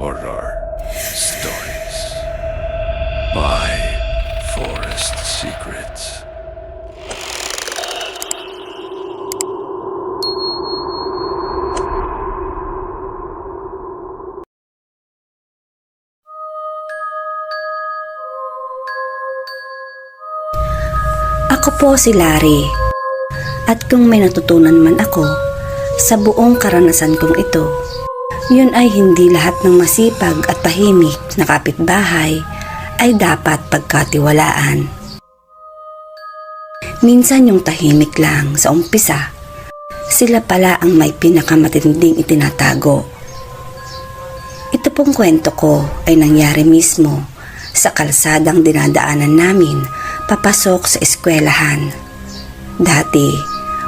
Horror Stories by Forest Secrets. Ako po si Larry, at kung may natutunan man ako sa buong karanasan kong ito, yun ay hindi lahat ng masipag at tahimik na kapitbahay ay dapat pagkatiwalaan. Minsan yung tahimik lang sa umpisa, sila pala ang may pinakamatinding itinatago. Ito pong kwento ko ay nangyari mismo sa kalsadang dinadaanan namin papasok sa eskwelahan. Dati,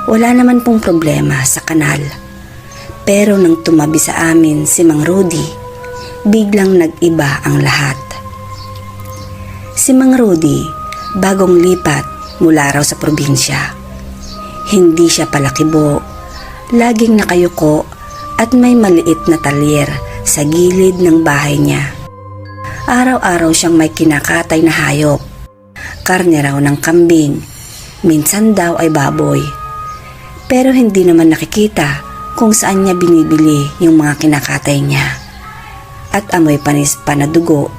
wala naman pong problema sa kanal. Pero nang tumabi sa amin si Mang Rudy, biglang nag-iba ang lahat. Si Mang Rudy, bagong lipat mula raw sa probinsya. Hindi siya palakibo, laging nakayuko at may maliit na talyer sa gilid ng bahay niya. Araw-araw siyang may kinakatay na hayop. Karne raw ng kambing, minsan daw ay baboy. Pero hindi naman nakikita kung saan niya binibili yung mga kinakatay niya. At amoy panis pa na dugo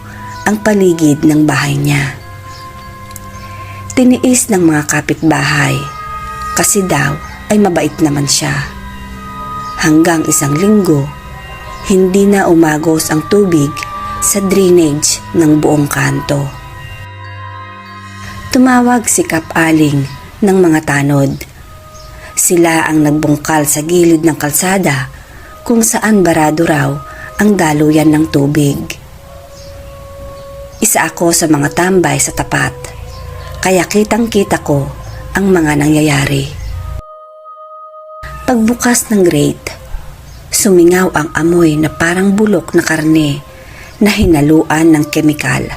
ang paligid ng bahay niya. Tiniis ng mga kapitbahay kasi daw ay mabait naman siya. Hanggang isang linggo, hindi na umagos ang tubig sa drainage ng buong kanto. Tumawag si Kap Aling ng mga tanod. Sila ang nagbungkal sa gilid ng kalsada kung saan barado raw ang daluyan ng tubig. Isa ako sa mga tambay sa tapat, kaya kitang-kita ko ang mga nangyayari. Pagbukas ng grate, sumingaw ang amoy na parang bulok na karne na hinaluan ng kemikal.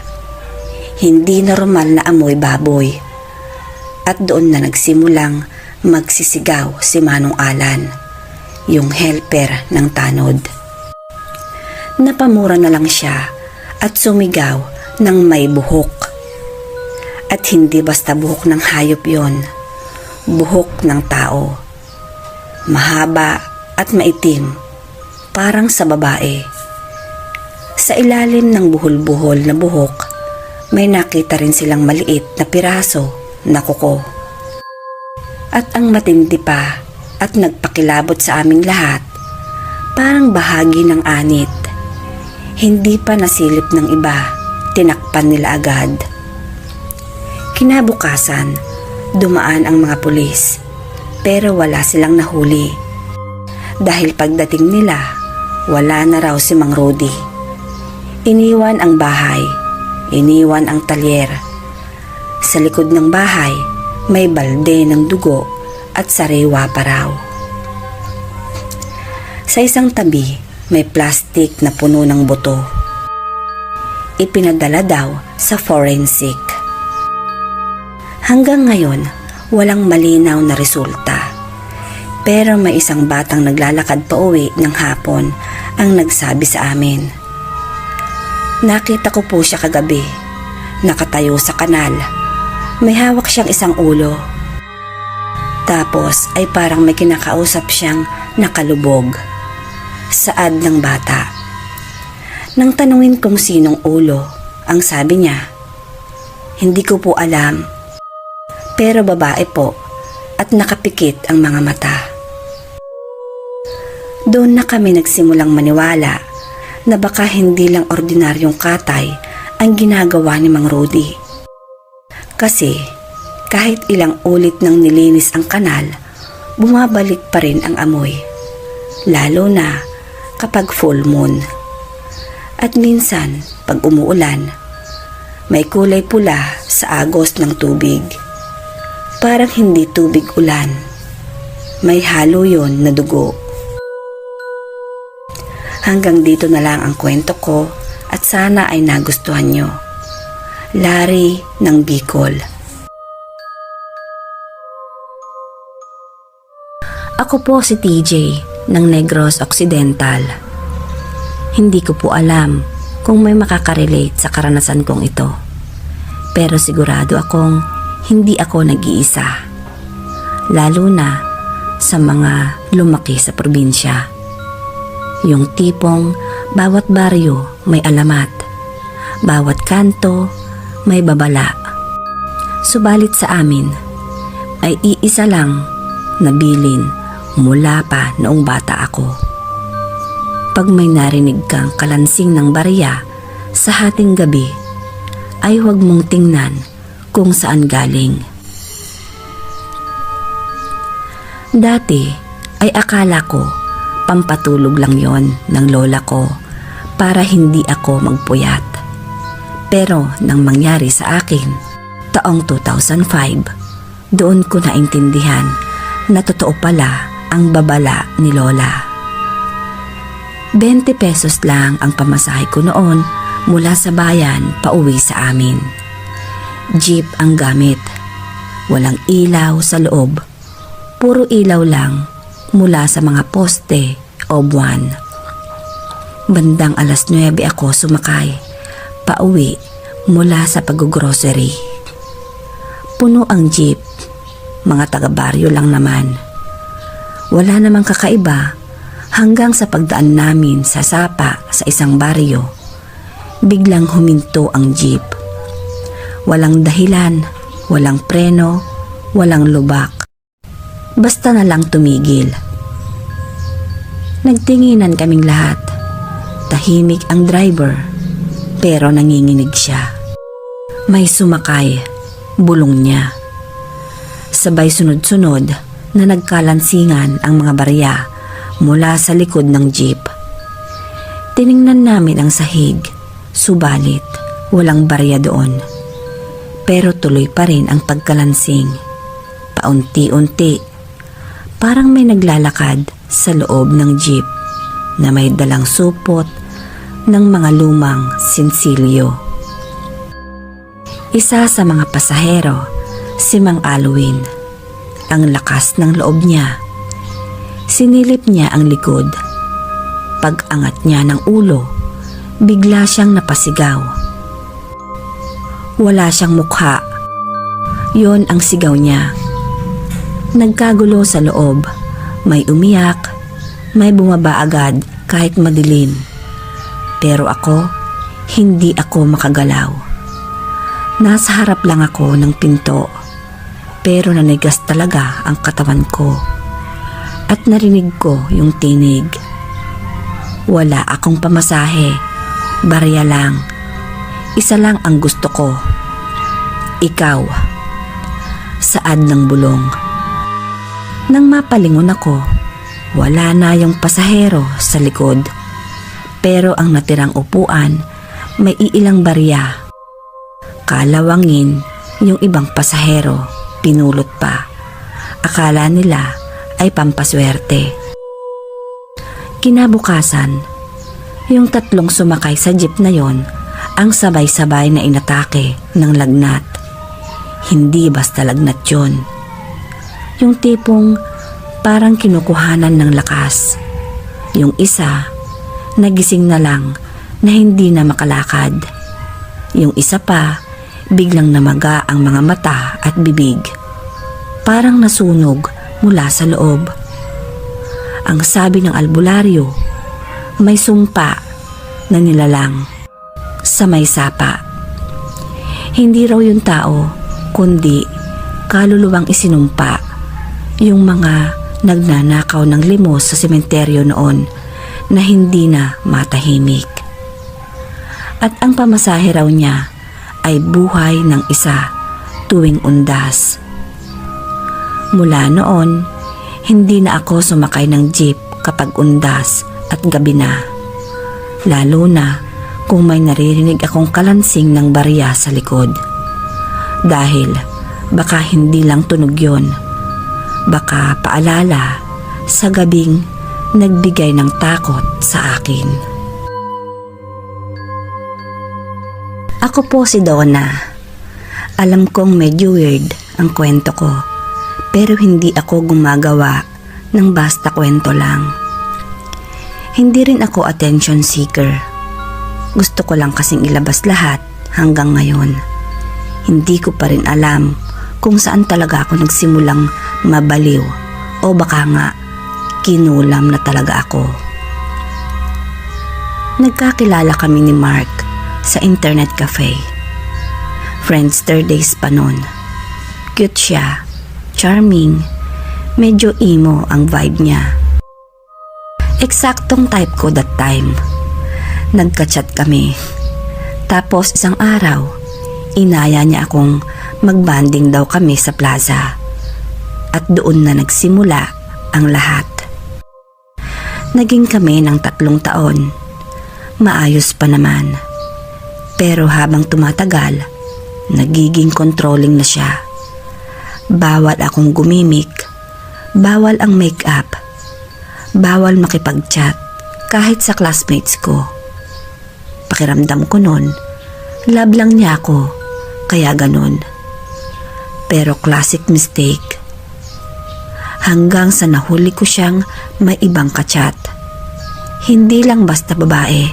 Hindi normal na amoy baboy. At doon na nagsimulang magsisigaw si Manong Alan, yung helper ng tanod. Napamura na lang siya at sumigaw ng may buhok. At hindi basta buhok ng hayop yon, buhok ng tao. Mahaba at maitim, parang sa babae. Sa ilalim ng buhol-buhol na buhok, may nakita rin silang maliit na piraso na kuko. At ang matindi pa at nagpakilabot sa aming lahat, parang bahagi ng anit. Hindi pa nasilip ng iba, tinakpan nila agad. Kinabukasan, dumaan ang mga pulis, pero wala silang nahuli. Dahil pagdating nila, wala na raw si Mang Rudy. Iniwan ang bahay, iniwan ang talyer. Sa likod ng bahay, may balde ng dugo at sariwa pa raw. Sa isang tabi, may plastik na puno ng buto. Ipinadala daw sa forensic. Hanggang ngayon, walang malinaw na resulta. Pero may isang batang naglalakad pa uwi ng hapon ang nagsabi sa amin. Nakita ko po siya kagabi, nakatayo sa kanal. May hawak siyang isang ulo. Tapos ay parang may kinakausap siyang nakalubog. Saad ng bata. Nang tanungin kung sinong ulo, ang sabi niya, hindi ko po alam. Pero babae po at nakapikit ang mga mata. Doon na kami nagsimulang maniwala na baka hindi lang ordinaryong katay ang ginagawa ni Mang Rudy. Kasi kahit ilang ulit nang nilinis ang kanal, bumabalik pa rin ang amoy. Lalo na kapag full moon. At minsan, pag umuulan, may kulay pula sa agos ng tubig. Parang hindi tubig ulan. May halo yon na dugo. Hanggang dito na lang ang kwento ko at sana ay nagustuhan nyo. Larry ng Bicol. Ako po si TJ ng Negros Occidental. Hindi ko po alam kung may makaka-relate sa karanasan kong ito. Pero sigurado akong hindi ako nag-iisa. Lalo na sa mga lumaki sa probinsya. Yung tipong bawat baryo may alamat, bawat kanto may babala. Subalit sa amin ay iisa lang na bilin mula pa noong bata ako. Pag may narinig kang kalansing ng barya sa hating gabi, ay huwag mong tingnan kung saan galing. Dati ay akala ko pampatulog lang yon ng lola ko para hindi ako magpuyat. Pero nang mangyari sa akin, taong 2005, doon ko naintindihan na totoo pala ang babala ni lola. 20 pesos lang ang pamasahe ko noon mula sa bayan pauwi sa amin. Jeep ang gamit. Walang ilaw sa loob. Puro ilaw lang mula sa mga poste o buwan. Bandang alas 9 ako sumakay, pauwi mula sa pag-grocery. Puno ang jeep, mga taga-baryo lang naman. Wala namang kakaiba hanggang sa pagdaan namin sa sapa sa isang baryo. Biglang huminto ang jeep. Walang dahilan, walang preno, walang lubak. Basta na lang tumigil. Nagtinginan kaming lahat. Tahimik ang driver, pero nanginginig siya. May sumakay, bulong niya. Sabay sunod-sunod na nagkalansingan ang mga barya mula sa likod ng jeep. Tiningnan namin ang sahig, subalit walang barya doon. Pero tuloy pa rin ang pagkalansing. Paunti-unti, parang may naglalakad sa loob ng jeep na may dalang supot ng mga lumang sinsilyo. Isa sa mga pasahero, si Mang Alwin. Ang lakas ng loob niya. Sinilip niya ang likod. Pag-angat niya ng ulo, bigla siyang napasigaw. Wala siyang mukha. Yon ang sigaw niya. Nagkagulo sa loob. May umiyak, may bumaba agad kahit madilim. Pero ako, hindi ako makagalaw. Nasa harap lang ako ng pinto, pero nanigas talaga ang katawan ko. At narinig ko yung tinig. Wala akong pamasahe, barya lang. Isa lang ang gusto ko. Ikaw. Saad ng bulong. Nang mapalingon ako, wala na yung pasahero sa likod. Pero ang natirang upuan, may iilang barya. Kalawangin yung ibang pasahero, pinulot pa. Akala nila ay pampaswerte. Kinabukasan, yung tatlong sumakay sa jeep na yon ang sabay-sabay na inatake ng lagnat. Hindi basta lagnat yun. Yung tipong parang kinukuhanan ng lakas. Yung isa, nagising na lang na hindi na makalakad. Yung isa pa, biglang namaga ang mga mata at bibig. Parang nasunog mula sa loob. Ang sabi ng albularyo, may sumpa na nilalang sa may sapa. Hindi raw yung tao, kundi kaluluwang isinumpa yung mga nagnanakaw ng limos sa sementeryo noon na hindi na matahimik. At ang pamasahe raw niya ay buhay ng isa tuwing undas. Mula noon, hindi na ako sumakay ng jeep kapag undas at gabi na. Lalo na kung may naririnig akong kalansing ng barya sa likod. Dahil baka hindi lang tunog yon, baka paalala sa gabing nagbigay ng takot sa akin. Ako po si Donna. Alam kong medyo weird ang kwento ko, pero hindi ako gumagawa ng basta kwento lang. Hindi rin ako attention seeker. Gusto ko lang kasing ilabas lahat hanggang ngayon. Hindi ko pa rin alam kung saan talaga ako nagsimulang mabaliw o baka nga kinulam na talaga ako. Nagkakilala kami ni Mark sa internet cafe. Friendster days pa nun. Cute siya, charming, medyo emo ang vibe niya. Eksaktong type ko that time. Nagka-chat kami. Tapos isang araw, inaya niya akong magbanding daw kami sa plaza. At doon na nagsimula ang lahat. Naging kami ng 3 taon. Maayos pa naman. Pero habang tumatagal, nagiging controlling na siya. Bawal akong gumimik. Bawal ang make-up. Bawal makipag-chat kahit sa classmates ko. Pakiramdam ko nun, love lang niya ako, kaya ganun. Pero classic mistake. Hanggang sa nahuli ko siyang may ibang kachat. Hindi lang basta babae.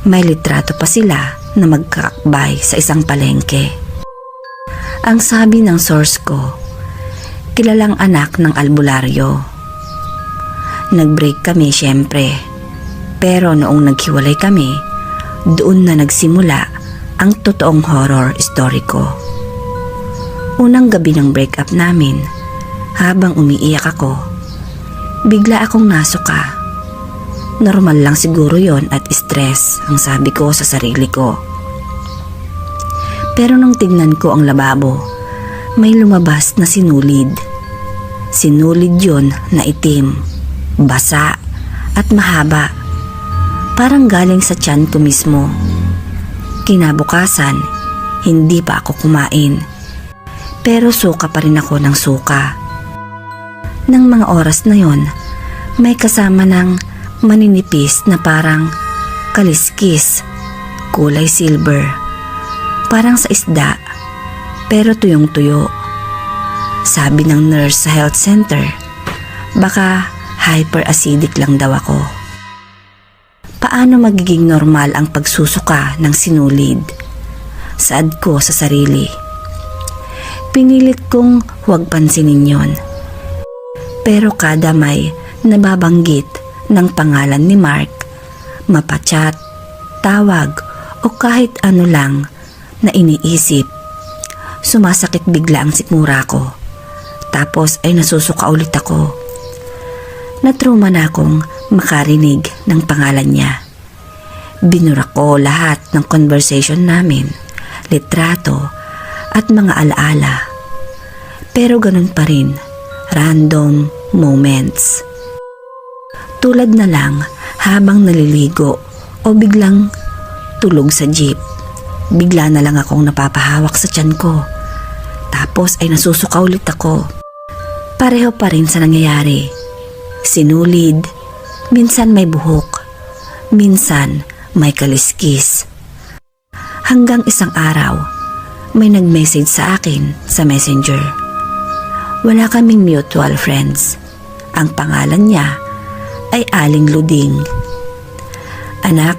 May litrato pa sila na magkakbay sa isang palengke. Ang sabi ng source ko, kilalang anak ng albularyo. Nag-break kami syempre. Pero noong naghiwalay kami, doon na nagsimula ang totoong horror story ko. Unang gabi ng breakup namin, habang umiiyak ako, bigla akong nasuka. Normal lang siguro yon at stress ang sabi ko sa sarili ko. Pero nung tignan ko ang lababo, may lumabas na sinulid. Sinulid yon na itim, basa at mahaba. Parang galing sa tiyan ko mismo. Kinabukasan, hindi pa ako kumain. Pero suka pa rin ako ng suka. Nang mga oras na yon, may kasama ng maninipis na parang kaliskis, kulay silver. Parang sa isda, pero tuyong-tuyo. Sabi ng nurse sa health center, baka hyperacidic lang daw ako. Paano magiging normal ang pagsusuka ng sinulid? Saad ko sa sarili. Pinilit kong huwag pansinin yon. Pero kada may nababanggit ng pangalan ni Mark, mapachat, tawag o kahit ano lang na iniisip, sumasakit bigla ang sikmura ko. Tapos ay nasusuka ulit ako. Natruma na akong makarinig ng pangalan niya. Binura ko lahat ng conversation namin, litrato at mga alaala. Pero ganun pa rin, random moments. Tulad na lang habang naliligo o biglang tulog sa jeep. Bigla na lang akong napapahawak sa tiyan ko. Tapos ay nasusuka ulit ako. Pareho pa rin sa nangyayari. Sinulid, minsan may buhok, minsan may kaliskis. Hanggang isang araw, may nag-message sa akin sa messenger. Wala kaming mutual friends. Ang pangalan niya ay Aling Luding. Anak,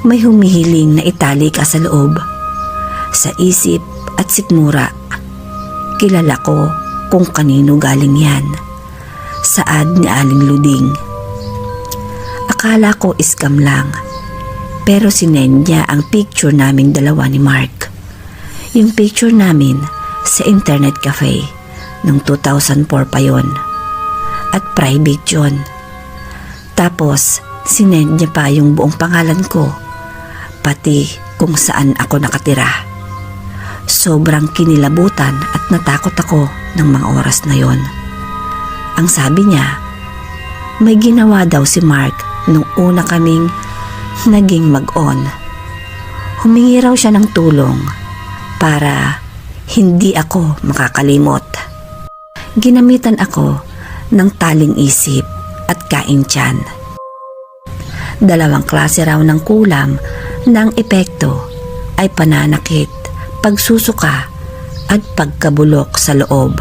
may humihiling na itali ka sa loob. Sa isip at sikmura, kilala ko kung kanino galing yan. Saad ni Aling Luding. Akala ko scam lang, pero sinend niya ang picture naming dalawa ni Mark. Yung picture namin sa internet cafe noong 2004 pa yon. At private yon. Tapos sinend niya pa yung buong pangalan ko, pati kung saan ako nakatira. Sobrang kinilabutan at natakot ako ng mga oras na yon. Ang sabi niya, may ginawa daw si Mark nung una kaming naging mag-on. Humingi raw siya ng tulong para hindi ako makakalimot. Ginamitan ako ng taling isip at kain tiyan. 2 klase raw ng kulam ng epekto ay pananakit, pagsusuka at pagkabulok sa loob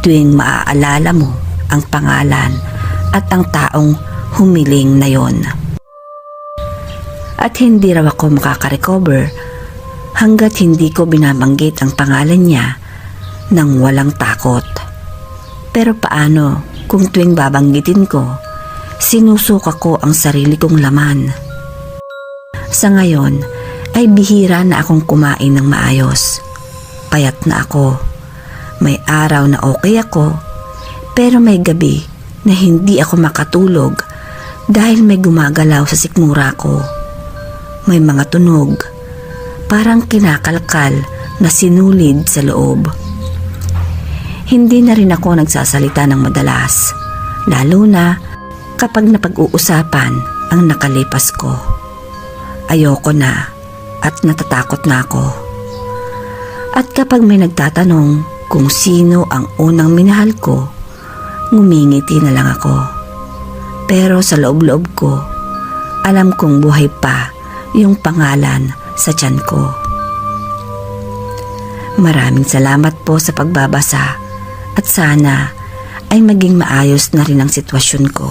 tuwing maaalala mo ang pangalan at ang taong humiling na yon. At hindi raw ako makaka-recover hanggat hindi ko binabanggit ang pangalan niya nang walang takot. Pero paano kung tuwing babanggitin ko, sinusuka ko ang sarili kong laman? Sa ngayon ay bihira na akong kumain ng maayos. Payat na ako. May araw na okay ako, pero may gabi na hindi ako makatulog dahil may gumagalaw sa sikmura ko. May mga tunog, parang kinakalkal na sinulid sa loob. Hindi na rin ako nagsasalita ng madalas, lalo na kapag napag-uusapan ang nakalipas ko. Ayoko na at natatakot na ako. At kapag may nagtatanong kung sino ang unang minahal ko, ngumingiti na lang ako. Pero sa loob-loob ko, alam kong buhay pa yung pangalan sa tiyan ko. Maraming salamat po sa pagbabasa at sana ay maging maayos na rin ang sitwasyon ko.